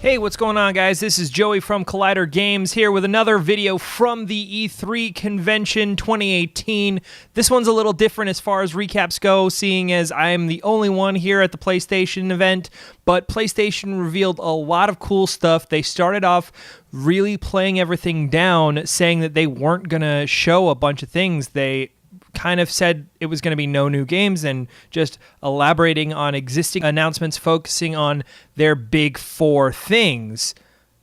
Hey, what's going on, guys? This is Joey from Collider Games here with another video from the E3 Convention 2018. This one's a little different as far as recaps go, seeing as I'm the only one here at the PlayStation event, but PlayStation revealed a lot of cool stuff. They started off really playing everything down, saying that they weren't going to show a bunch of things. They kind of said it was going to be no new games and just elaborating on existing announcements, focusing on their big four things.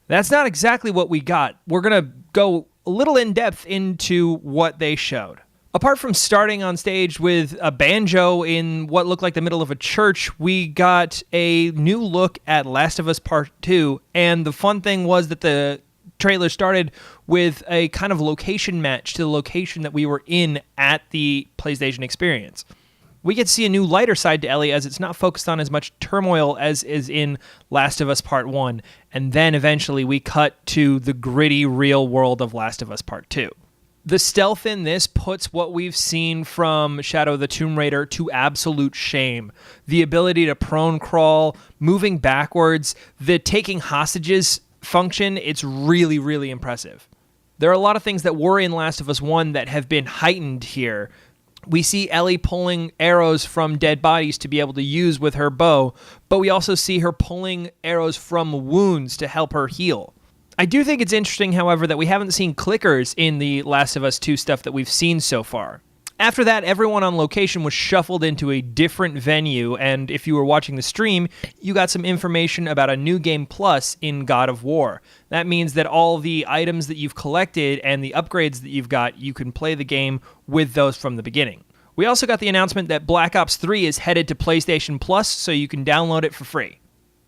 That's not exactly what we got. We're going to go a little in depth into what they showed. Apart from starting on stage with a banjo in what looked like the middle of a church, we got a new look at Last of Us Part 2, and the fun thing was that the trailer started with a kind of location match to the location that we were in at the PlayStation experience. We get to see a new lighter side to Ellie as it's not focused on as much turmoil as is in Last of Us Part 1, and then eventually we cut to the gritty real world of Last of Us Part 2. The stealth in this puts what we've seen from Shadow of the Tomb Raider to absolute shame. The ability to prone crawl, moving backwards, the taking hostages function, it's really, really impressive. There are a lot of things that were in Last of Us 1 that have been heightened here. We see Ellie pulling arrows from dead bodies to be able to use with her bow, but we also see her pulling arrows from wounds to help her heal. I do think it's interesting, however, that we haven't seen clickers in the Last of Us 2 stuff that we've seen so far. After that, everyone on location was shuffled into a different venue, and if you were watching the stream, you got some information about a new game plus in God of War. That means that all the items that you've collected and the upgrades that you've got, you can play the game with those from the beginning. We also got the announcement that Black Ops 3 is headed to PlayStation Plus, so you can download it for free.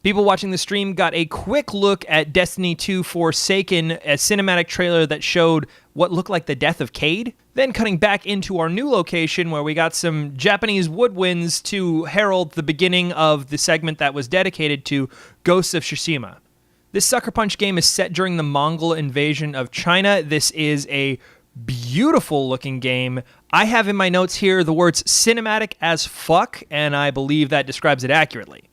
People watching the stream got a quick look at Destiny 2 Forsaken, a cinematic trailer that showed what looked like the death of Cade. Then cutting back into our new location where we got some Japanese woodwinds to herald the beginning of the segment that was dedicated to Ghosts of Tsushima. This Sucker Punch game is set during the Mongol invasion of China. This is a beautiful looking game. I have in my notes here the words cinematic as fuck, and I believe that describes it accurately.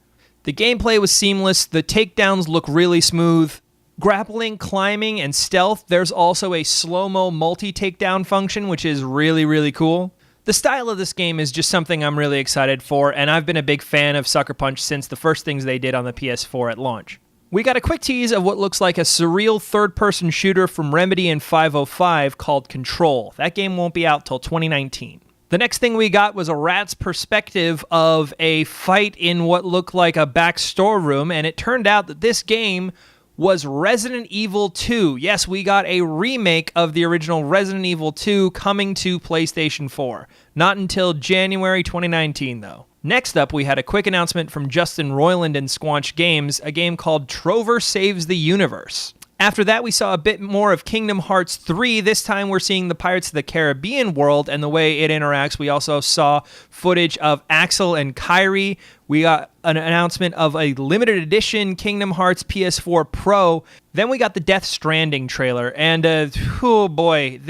The gameplay was seamless, the takedowns look really smooth. Grappling, climbing, and stealth, there's also a slow-mo multi-takedown function, which is really, really cool. The style of this game is just something I'm really excited for, and I've been a big fan of Sucker Punch since the first things they did on the PS4 at launch. We got a quick tease of what looks like a surreal third-person shooter from Remedy and 505 called Control. That game won't be out till 2019. The next thing we got was a rat's perspective of a fight in what looked like a back storeroom, and it turned out that this game was Resident Evil 2. Yes, we got a remake of the original Resident Evil 2 coming to PlayStation 4. Not until January 2019, though. Next up, we had a quick announcement from Justin Roiland and Squanch Games, a game called Trover Saves the Universe. After that, we saw a bit more of Kingdom Hearts 3. This time, we're seeing the Pirates of the Caribbean world and the way it interacts. We also saw footage of Axel and Kairi. We got an announcement of a limited edition Kingdom Hearts PS4 Pro. Then we got the Death Stranding trailer. And, oh boy,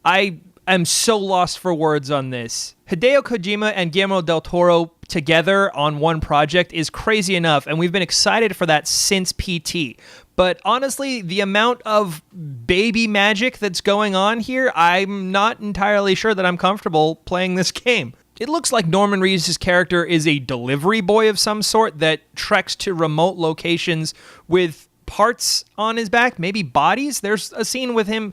I am so lost for words on this. Hideo Kojima and Guillermo del Toro together on one project is crazy enough, and we've been excited for that since PT. But honestly, the amount of baby magic that's going on here, I'm not entirely sure that I'm comfortable playing this game. It looks like Norman Reedus' character is a delivery boy of some sort that treks to remote locations with parts on his back, maybe bodies. There's a scene with him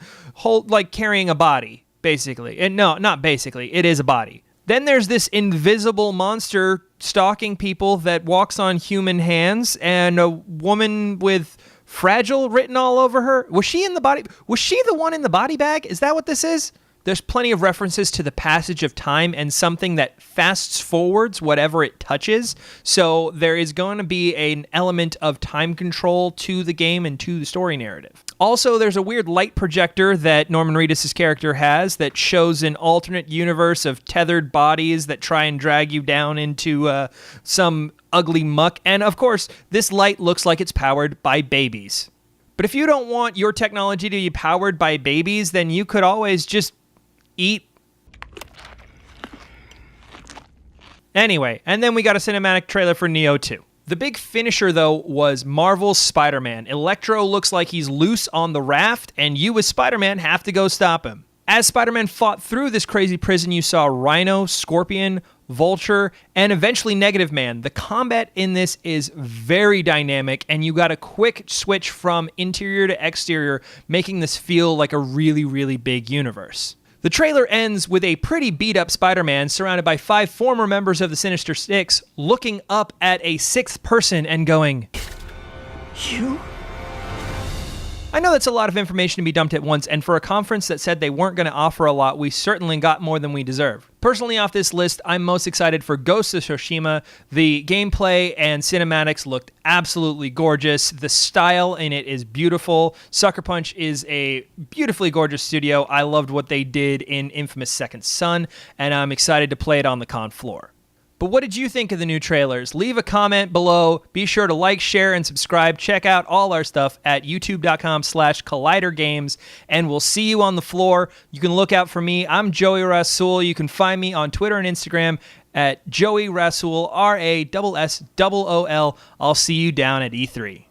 carrying a body, basically. And no, not basically, it is a body. Then there's this invisible monster stalking people that walks on human hands, and a woman with Fragile written all over her. Was she the one in the body bag? Is that what this is? There's plenty of references to the passage of time and something that fasts forwards whatever it touches. So there is going to be an element of time control to the game and to the story narrative. Also, there's a weird light projector that Norman Reedus' character has that shows an alternate universe of tethered bodies that try and drag you down into some ugly muck. And of course, this light looks like it's powered by babies. But if you don't want your technology to be powered by babies, then you could always just eat. Anyway, and then we got a cinematic trailer for Neo 2. The big finisher, though, was Marvel's Spider-Man. Electro looks like he's loose on the raft, and you as Spider-Man have to go stop him. As Spider-Man fought through this crazy prison, you saw Rhino, Scorpion, Vulture, and eventually Negative Man. The combat in this is very dynamic, and you got a quick switch from interior to exterior, making this feel like a really, really big universe. The trailer ends with a pretty beat-up Spider-Man surrounded by 5 former members of the Sinister Six looking up at a 6th person and going, "You?" I know that's a lot of information to be dumped at once, and for a conference that said they weren't going to offer a lot, we certainly got more than we deserve. Personally, off this list, I'm most excited for Ghost of Tsushima. The gameplay and cinematics looked absolutely gorgeous. The style in it is beautiful. Sucker Punch is a beautifully gorgeous studio. I loved what they did in Infamous Second Son, and I'm excited to play it on the con floor. But what did you think of the new trailers? Leave a comment below. Be sure to like, share, and subscribe. Check out all our stuff at youtube.com/collidergames, and we'll see you on the floor. You can look out for me. I'm Joey Rassool. You can find me on Twitter and Instagram at Joey Rassool, RASSOOL. I'll see you down at E3.